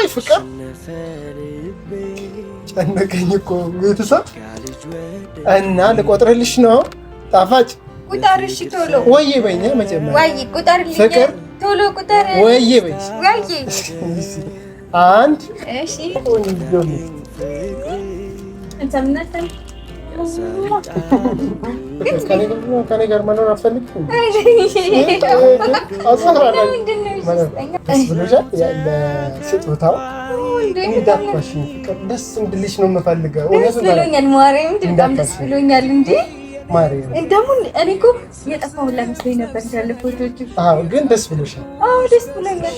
ቆይ ፍቅር ጨነቀኝ እኮ ቤተሰብ እና ልቆጥርልሽ ነው ጣፋጭ ቁጠር እሺ ቶሎ ወይዬ በይኝ መጀመሪያ ወይ ቁጠርልኝ ፍቅር ቶሎ ቁጠር ወይዬ በይኝ ወይ አንድ እሺ እንሰምናለን ከኔ ጋር መኖር አትፈልግም? ስጦታው ደስ እንድልሽ ነው የምፈልገው። ደስ ብሎኛል ማርያም፣ በጣም ደስ ብሎኛል። እንዴ ደግሞ እኔ እኮ የጠፋሁ ሁላ መስሎኝ ነበር ያለ ፎቶዎቹ። አዎ ግን ደስ ብሎሻል? አዎ ደስ ብሎኛል።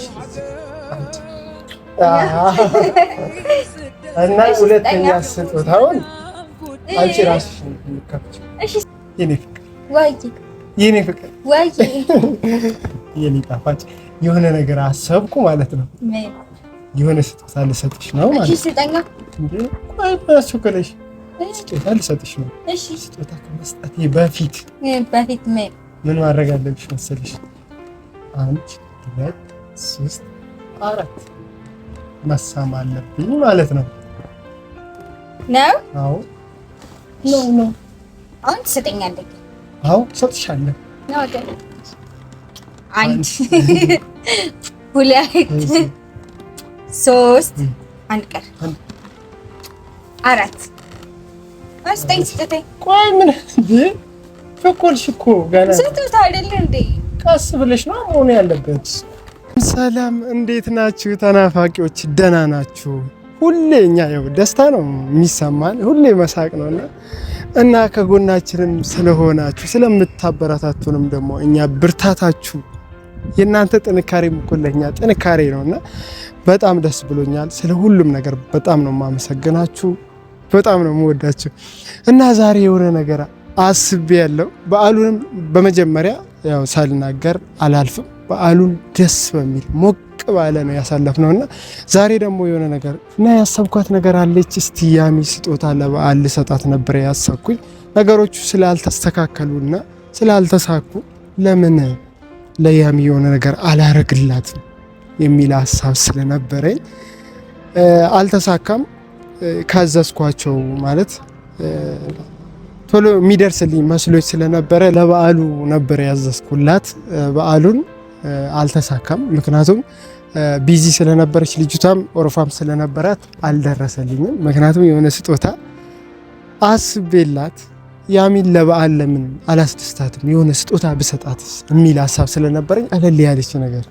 እና ሁለተኛ ስጦታውን አንቺ ራስሽ ልከፍቺው። እሺ የኔ ፍቅር ወይ የኔ ፍቅር ወይ የኔ ጣፋጭ የሆነ ነገር አሰብኩ ማለት ነው። የሆነ ስጦታ ልሰጥሽ ነው ማለት ነው። እሺ ስጠኛ እንዴ ቆይ ባስቸኮለሽ ስጦታ ልሰጥሽ ነው። እሺ ስጦታ ከመስጠቴ በፊት ምን ማድረግ አለብሽ መሰለሽ? 1 2 3 4 መሳም አለብኝ ማለት ነው። ነው? አዎ ኖ አሁን ትሰጠኛለህ? አዎ ሰጥሻለሁ። ነው ግን 1 2 3 አንድ ቀር 4 አስጠኝ። ቆይ ምን እንዴ ፈቆልሽ እኮ ገና ስጦታ አይደል እንዴ? ቀስ ብለሽ ነው መሆን ያለበት። ሰላም እንዴት ናችሁ ተናፋቂዎች? ደህና ናችሁ? ሁሌ እኛ ያው ደስታ ነው የሚሰማን፣ ሁሌ መሳቅ ነውና እና ከጎናችንም ስለሆናችሁ ስለምታበረታቱንም ደግሞ እኛ ብርታታችሁ የእናንተ ጥንካሬም እኮ ለኛ ጥንካሬ ነውና በጣም ደስ ብሎኛል። ስለ ሁሉም ነገር በጣም ነው የማመሰግናችሁ፣ በጣም ነው የምወዳችሁ። እና ዛሬ የሆነ ነገር አስቤ ያለው በዓሉንም በመጀመሪያ ያው ሳልናገር አላልፍም። በዓሉን ደስ በሚል ሞቅ ባለ ነው ያሳለፍነውና ዛሬ ደግሞ የሆነ ነገር እና ያሰብኳት ነገር አለች። እስቲ ያሚ ስጦታ ለበዓል ልሰጣት ነበር ያሰብኩኝ። ነገሮቹ ስላልተስተካከሉና ስላልተሳኩ ለምን ለያሚ የሆነ ነገር አላረግላትም የሚል ሀሳብ ስለነበረኝ አልተሳካም። ካዘዝኳቸው ማለት ቶሎ የሚደርስልኝ መስሎች ስለነበረ ለበዓሉ ነበር ያዘዝኩላት። በዓሉን አልተሳካም። ምክንያቱም ቢዚ ስለነበረች ልጅቷም ኦሮፋም ስለነበራት አልደረሰልኝም። ምክንያቱም የሆነ ስጦታ አስቤላት ያሚን ለበዓል ለምን አላስደስታትም የሆነ ስጦታ ብሰጣትስ የሚል ሀሳብ ስለነበረኝ ቀለል ያለች ነገር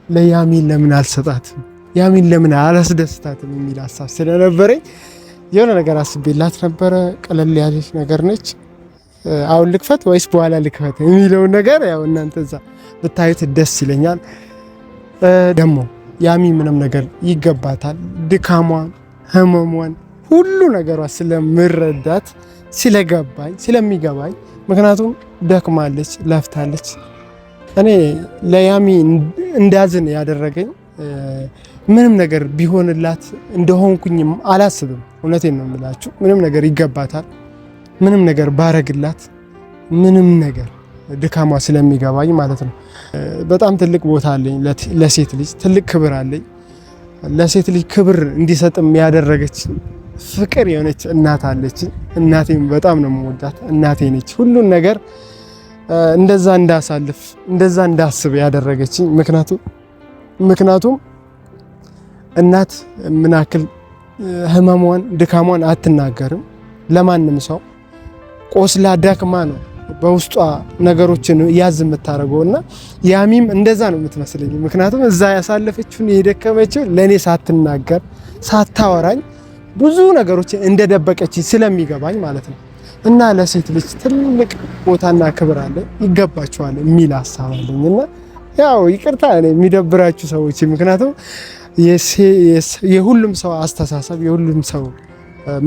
ለያሚን ለምን አልሰጣትም ያሚን ለምን አላስደስታትም የሚል ሀሳብ ስለነበረኝ የሆነ ነገር አስቤላት ነበረ። ቀለል ያለች ነገር ነች። አሁን ልክፈት ወይስ በኋላ ልክፈት የሚለውን ነገር ያው እናንተ እዛ ብታዩት ደስ ይለኛል። ደግሞ ያሚ ምንም ነገር ይገባታል። ድካሟን፣ ህመሟን፣ ሁሉ ነገሯ ስለምረዳት ስለገባኝ ስለሚገባኝ ምክንያቱም ደክማለች፣ ለፍታለች። እኔ ለያሚ እንዳዝን ያደረገኝ ምንም ነገር ቢሆንላት እንደሆንኩኝም አላስብም። እውነቴን ነው የምላችሁ። ምንም ነገር ይገባታል። ምንም ነገር ባረግላት ምንም ነገር ድካሟ ስለሚገባኝ ማለት ነው። በጣም ትልቅ ቦታ አለኝ ለሴት ልጅ ትልቅ ክብር አለኝ። ለሴት ልጅ ክብር እንዲሰጥም ያደረገች ፍቅር የሆነች እናት አለች። እናቴም በጣም ነው የምወዳት። እናቴ ነች ሁሉን ነገር እንደዛ እንዳሳልፍ እንደዛ እንዳስብ ያደረገችኝ። ምክንያቱም እናት ምናክል ህመሟን ድካሟን አትናገርም ለማንም ሰው። ቆስላ ደክማ ነው በውስጧ ነገሮችን ያዝ የምታደርገውና ያሚም እንደዛ ነው የምትመስለኝ። ምክንያቱም እዛ ያሳለፈችውን የደከመችው ለኔ ሳትናገር ሳታወራኝ ብዙ ነገሮችን እንደደበቀች ስለሚገባኝ ማለት ነው። እና ለሴት ልጅ ትልቅ ቦታና ክብር አለ ይገባቸዋል የሚል ሀሳብ አለኝና ያው ይቅርታ እኔ የሚደብራችሁ ሰዎች፣ ምክንያቱም የሁሉም ሰው አስተሳሰብ የሁሉም ሰው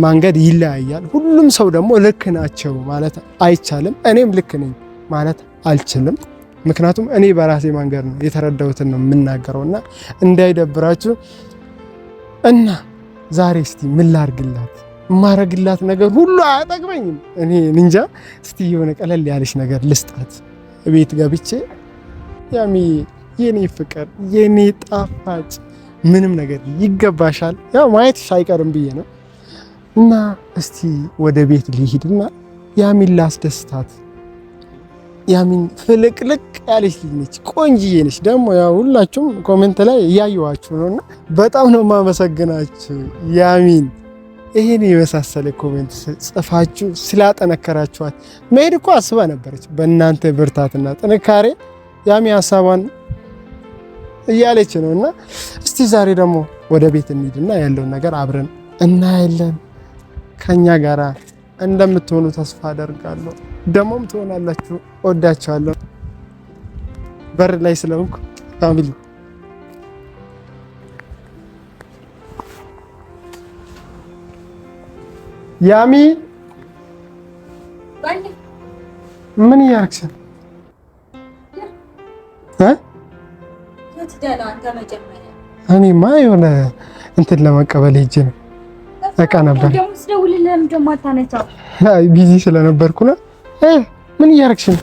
መንገድ ይለያያል። ሁሉም ሰው ደግሞ ልክ ናቸው ማለት አይቻልም። እኔም ልክ ነኝ ማለት አልችልም። ምክንያቱም እኔ በራሴ መንገድ ነው የተረዳሁትን ነው የምናገረውና እንዳይደብራችሁ። እና ዛሬ እስቲ ምን ላርግላት? ማረግላት ነገር ሁሉ አያጠግበኝም። እኔ እንጃ። እስቲ የሆነ ቀለል ያለች ነገር ልስጣት። ቤት ገብቼ ያሚ የኔ ፍቅር የኔ ጣፋጭ ምንም ነገር ይገባሻል። ያው ማየትሽ አይቀርም ብዬ ነው እና እስቲ ወደ ቤት ልሂድና ያሚን ላስደስታት። ያሚን ፍልቅልቅ ያለች ልጅ ነች፣ ቆንጅዬ ነች። ደግሞ ያው ሁላችሁም ኮሜንት ላይ እያየዋችሁ ነውና በጣም ነው የማመሰግናችሁ። ያሚን ይሄን የመሳሰለ ኮሜንት ጽፋችሁ ስላጠነከራችኋት። መሄድ እኮ አስባ ነበረች። በእናንተ ብርታትና ጥንካሬ ያሚ ሀሳቧን እያለች ነውና እስቲ ዛሬ ደግሞ ወደ ቤት እንሂድና ያለውን ነገር አብረን እናያለን። ከኛ ጋራ እንደምትሆኑ ተስፋ አደርጋለሁ። ደሞም ትሆናላችሁ። ወዳችኋለሁ። በር ላይ ስለሆንኩ ፋሚሊ ያሚ ምን እያደረግሽ ነው? እኔማ የሆነ እንትን ለመቀበል ሄጄ ነው። እቃ ነበር ቢዚ ስለነበርኩ ነው። ምን እያደረግሽ ነው?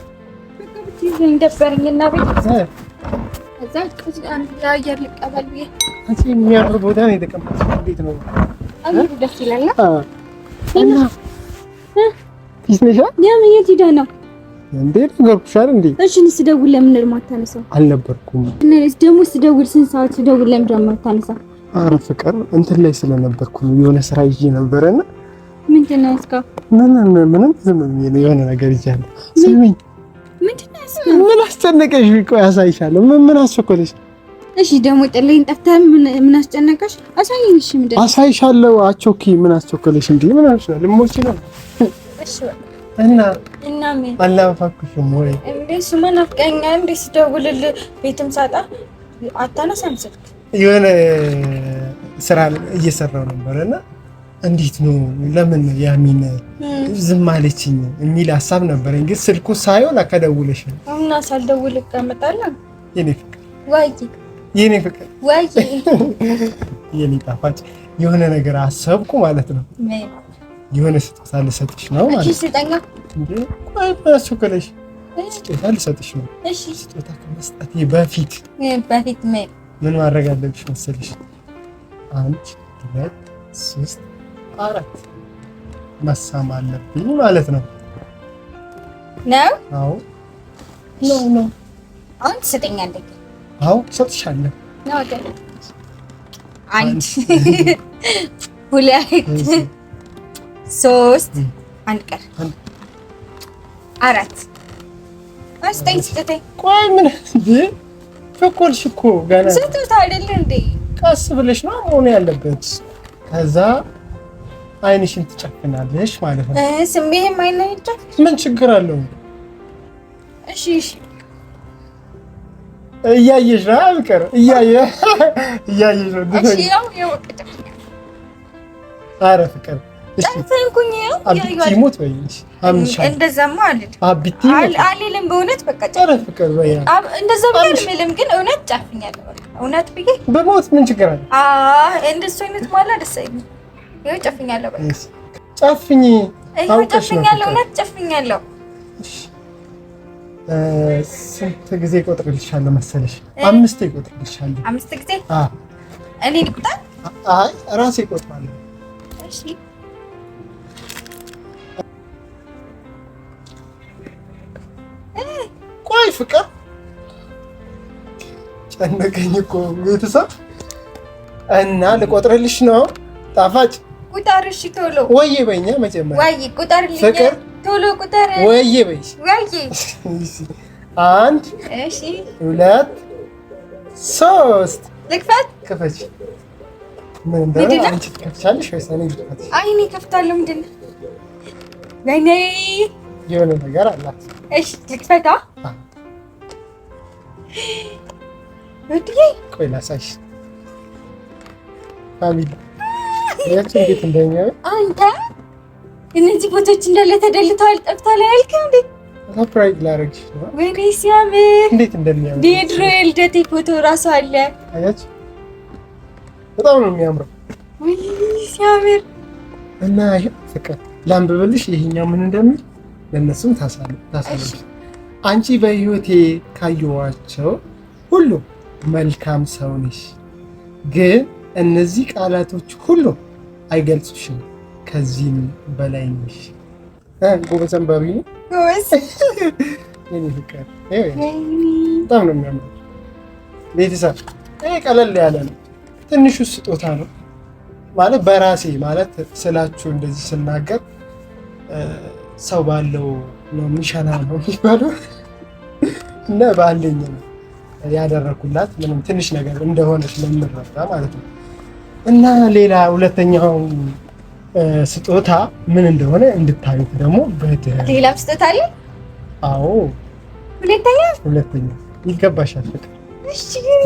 የሚያምር ቦታ ነው የተቀመጥኩት። እንዴት ነው? ደስ ይላል። የት ሄደህ ነው እንዴ? ነገርኩሻል እንዴ? እሺ ስደውል ለምን የማታነሳው? አልነበርኩም። ደግሞ ስደውል ስንት ሰዓት ስደውል ለምን የማታነሳው? ኧረ ፍቅር እንትን ላይ ስለነበርኩ ነው። የሆነ ስራ ይዤ ነበረና ምንድን ነው እስካ? ምንም ዝም ብዬ ነው የሆነ ነገር ይዣለሁ። ስሚኝ፣ ምንድን ነው እስካ? ምን አስጨነቀሽ? ቆይ አሳይሻለሁ። ምን አስቸኮለሽ? እሺ ደግሞ ጥለኝ ጠፍተህ ምን አስጨነቀሽ? አሳይኝ። እሺ ምንድን ነው? አሳይሻለሁ። አቾኪ ምን አስቸኮለሽ? እንዴ ምን አልሽኝ? ልሞች ነው። እሺ እና ምን አላፋኩሽም ወይ እንዴ? ስማ ናፍቀኸኛል እንዴ? ስደውልልህ ቤትም ሳጣ አታነሳም ስልክ። የሆነ ስራ እየሰራሁ ነበርና እንዴት ነው ለምን ያሚን ዝም አለችኝ የሚል ሀሳብ ነበረኝ። ግን ስልኩ ሳይሆን አከደውልሽ ነው እና ሳልደውል እቀመጣለሁ። የኔ ፍቅር ወይ የኔ ፍቅር ወይ የኔ ጣፋጭ የሆነ ነገር አሰብኩ ማለት ነው። የሆነ ስጦታ ልሰጥሽ ነው ማለት ነው። እሺ ስጠኛ እንዴ? ቆይ አስቸኮለሽ። ስጦታ ልሰጥሽ ነው። እሺ ስጦታ ከመስጠቴ በፊት ምን ማድረግ አለብሽ መሰለሽ? 1 2 3 4 መሳም አለብኝ ማለት ነው። አዎ ነው አሁን ትሰጠኛለህ? አዎ ሰጥሻለሁ። ነው አይደል? 1 2 3 አንድ ቀር 4 አስተኝ ስትተኝ። ቆይ ምን እንዴ? ፈቆልሽ እኮ ገና ስትታ አይደል እንዴ? ቀስ ብለሽ ነው መሆን ያለበት። ከዛ አይንሽን ትጨፍናለሽ ማለት ነው። ስሜህም አይነን ይጨፍ ምን ችግር አለው? እሺ እሺ እያየሽ ነው አልቀር እያየሽ ነው። እሺ ያው ወቀደ አረ ፍቅር ጨፈንኩኝ ነው ያዩ ሞት በይሽ አምሻ እንደዛማ አይደል አብቲ አልልም። በእውነት በቃ ጨረፍ ፍቅር በያ እንደዛ ብልም ግን እውነት ጨፍኛለሁ። እውነት ብዬ በሞት ምን ችግር አለ? እንደሱ አይነት ማለት ደስ አይልም። ይኸው ጨፍኛለሁ። በቃ ጨፍኝ ጨፍኛለሁ። እውነት ጨፍኛለሁ። ስንት ጊዜ ቆጥርልሻለሁ መሰለሽ? 5 ይቆጥርልሻለሁ። 5 ጊዜ? እኔ ልቁጠር? አይ ራሴ እቆጥራለሁ። እሺ ቆይ ፍቅር ጨነቀኝ እኮ ቤተሰብ እና ልቆጥርልሽ ነው። ጣፋጭ ቁጠር። እሺ ቶሎ ወይ በእኛ መጀመሪያ ወይ ቁጠርልኝ። ፍቅር ቶሎ ቁጠር። ወይ በይሽ ወይ 1 እሺ 2 3 ልክፈት። ክፈች። ምን እንደሆነ አንቺ ትከፍቻለሽ ወይስ እኔ ልክፈት? አይ እኔ ከፍታለሁ። ምንድን ነው ወይኔ የሆነ ነገር አላት። እሺ ልክፈታ። ወዲዬ ቆይ ላሳይሽ። ፋሚሊ ያቺ እንዴት እንደሚያዩ አንተ እነዚህ ፎቶዎች እንዳለ ተደልተዋል ጠፍተዋል አልከኝ እንዴ? ሰርፕራይዝ ላደርግሽ ነው። ወይኔ ሲያምር እንዴት እንደሚያምር የድሮ የልደቴ ፎቶ ራሱ አለ። አያች በጣም ነው የሚያምረው። ወይኔ ሲያምር እና ይሄ ፍቅር ላንብብልሽ ይሄኛው ምን እንደሚል ለነሱም ታሳለሽ። አንቺ በህይወቴ ካየኋቸው ሁሉ መልካም ሰው ነሽ። ግን እነዚህ ቃላቶች ሁሉ አይገልጹሽም። ከዚህም በላይ ነሽ። ጎበዝ አንባቢ ነው። የኔ ፍቅር በጣም ነው የሚያምረው። ቤተሰብ ይሄ ቀለል ያለ ነው። ትንሹ ስጦታ ነው ማለት በራሴ ማለት ስላችሁ እንደዚህ ስናገር ሰው ባለው ነው የሚሸና ነው የሚባለው እና ባለኝ ነው ያደረኩላት ምንም ትንሽ ነገር እንደሆነች ለምንረዳ ማለት ነው። እና ሌላ ሁለተኛው ስጦታ ምን እንደሆነ እንድታዩት ደግሞ ሌላ ስጦታ አለ። አዎ ሁለተኛ ይገባሻል ፍቅር።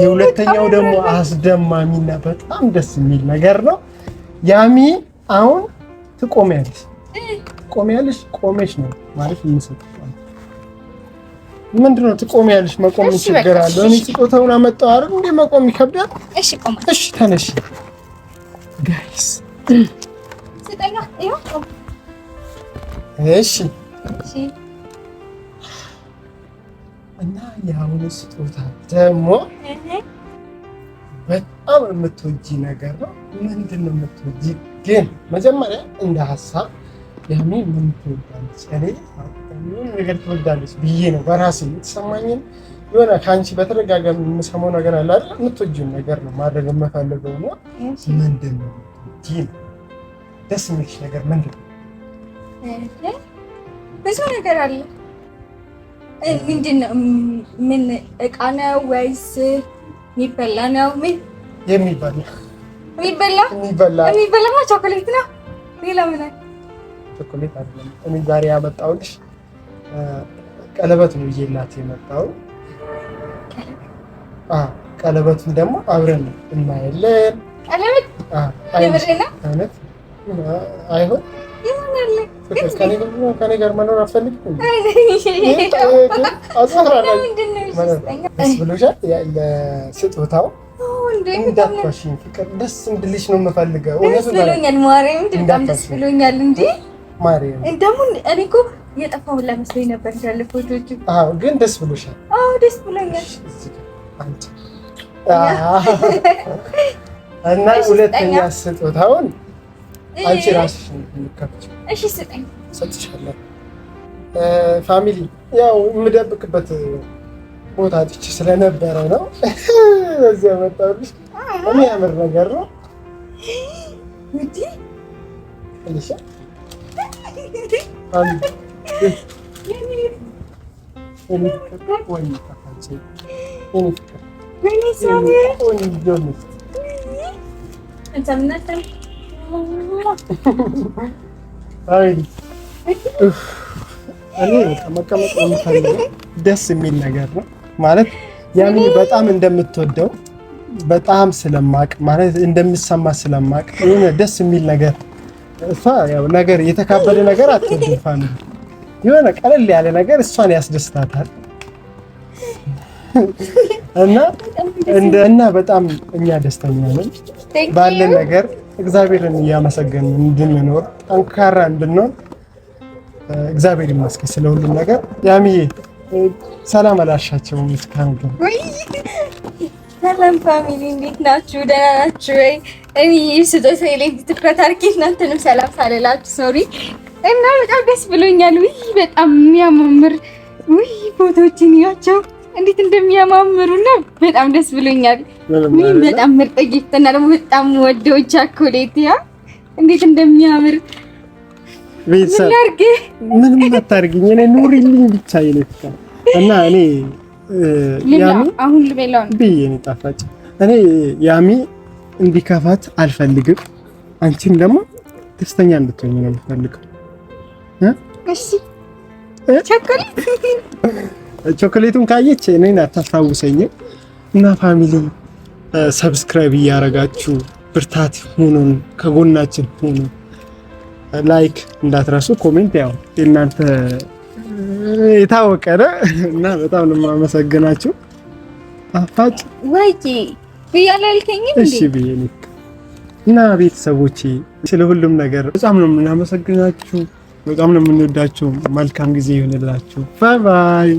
የሁለተኛው ደግሞ አስደማሚና በጣም ደስ የሚል ነገር ነው። ያሚ አሁን ትቆሚያለሽ ቆመሽ ነው ማለት የምሰጥሽ ምንድነው? ትቆሚያለሽ መቆም ችግር አለው? እኔ ስጦታውን አመጣው አይደል እንዴ? መቆም ይከብዳል። እሺ ቆም። እሺ ተነሽ ጋይስ። ስጠኛ ይኸው። እሺ እና የአሁኑ ስጦታ ደግሞ በጣም የምትወጂ ነገር ነው። ምንድን ነው የምትወጂ? ግን መጀመሪያ እንደ ሀሳብ ያሚ ምን ትወዳለች? እኔ ምን ነገር ትወዳለች ብዬ ነው በራሴ የተሰማኝን የሆነ ከአንቺ በተደጋጋሚ የምሰማው ነገር አለ አይደል? የምትወጂውን ነገር ነው ማድረግ የምፈልገው ነው። ምንድን ነው የምትወጂ? ደስ የሚልሽ ነገር ምንድን ነው? ብዙ ነገር አለ። ምንድን ነው? ምን እቃ ነው ወይስ የሚበላ ነው? ምን የሚበላ ቾኮሌት ነው። ሌላ ምን አለ? ቾኮሌት አይደለም። እኔ ዛሬ ያመጣሁልሽ ቀለበት ነው ይዤላት የመጣው። ቀለበቱን ደግሞ አብረን እናያለን። ቀለበት አይነት አይሆን ከኔ ጋር መኖር አትፈልግም? ደስ ብሎሻል? ለስጦታው እንዳትዋሽኝ ፍቅር፣ ደስ እንድልሽ ነው የምፈልገው። ደስ ብሎኛል ማርያም፣ በጣም ደስ ብሎኛል። እንዴ ማርያም ደግሞ እኔ እኮ የጠፋሁት ለመስሎኝ ነበር ያለ ፎቶዎቹ። አዎ ግን ደስ ብሎሻል? አዎ ደስ ብሎኛል። እና ሁለተኛ ስጦታውን አንቺ ራስሽ ልከፍቺው። እሺ ስጠኝ። ሰጥሻለሁ። ፋሚሊ ያው የምደብቅበት ቦታ አጥቼ ስለነበረ ነው እዚህ ያመጣሁልሽ። የሚያምር ነገር ነው። ውጪ እሺ ፋሚሊ መቀመጥ የምፈልገው ደስ የሚል ነገር ነው ማለት ያሚን በጣም እንደምትወደው በጣም ስለማቅ ማለት እንደምሰማ ስለማቅ የሆነ ደስ የሚል ነገር እሷ ያው ነገር የተካበደ ነገር አትወድም። ፋሚሊ የሆነ ቀለል ያለ ነገር እሷን ያስደስታታል እና በጣም እኛ ደስተኛ ነን ባለን ነገር እግዚአብሔርን እያመሰገንን እንድንኖር ጠንካራ እንድንሆን እግዚአብሔር ይመስገን ስለሁሉም ነገር። ያሚዬ ሰላም አላሻቸውም እስካሁን ግን። ሰላም ፋሚሊ እንዴት ናችሁ? ደህና ናችሁ ወይ? እኔ ስጦታ ላይ ትኩረት አድርጌ እናንተንም ሰላም ሳልላችሁ ሶሪ። እና በጣም ደስ ብሎኛል። ውይ በጣም የሚያማምር ውይ ፎቶዎችን ያቸው እንዴት እንደሚያማምሩና በጣም ደስ ብሎኛል። ውይ በጣም ምርጥ ጊፍት እና ደግሞ በጣም ወደው ቻኮሌት ያ እንዴት እንደሚያምር ቤተሰብ ምንም አታርጊኝ። እኔ ኑሪልኝ ብቻ ይለካ እና እኔ ያሚ አሁን ልበላው ብዬ ጣፋጭ እኔ ያሚ እንዲከፋት አልፈልግም። አንቺም ደግሞ ደስተኛ እንድትሆኚ ነው የምፈልገው። እሺ ቾኮሌቱን ካየች እኔን አታስታውሰኝም። እና ፋሚሊ ሰብስክራይብ እያደረጋችሁ ብርታት ሁኑን፣ ከጎናችን ሁኑ። ላይክ እንዳትረሱ፣ ኮሜንት ያው እናንተ የታወቀ ነው እና በጣም ነው የማመሰግናችሁ። አፋጭ ወይዬ ብያለልከኝ እንዴ? እሺ ብዬሽ እና ቤተሰቦቼ ስለ ሁሉም ነገር በጣም ነው የምናመሰግናችሁ። በጣም ነው የምንወዳችሁ። መልካም ጊዜ ይሁንላችሁ። ባይ ባይ።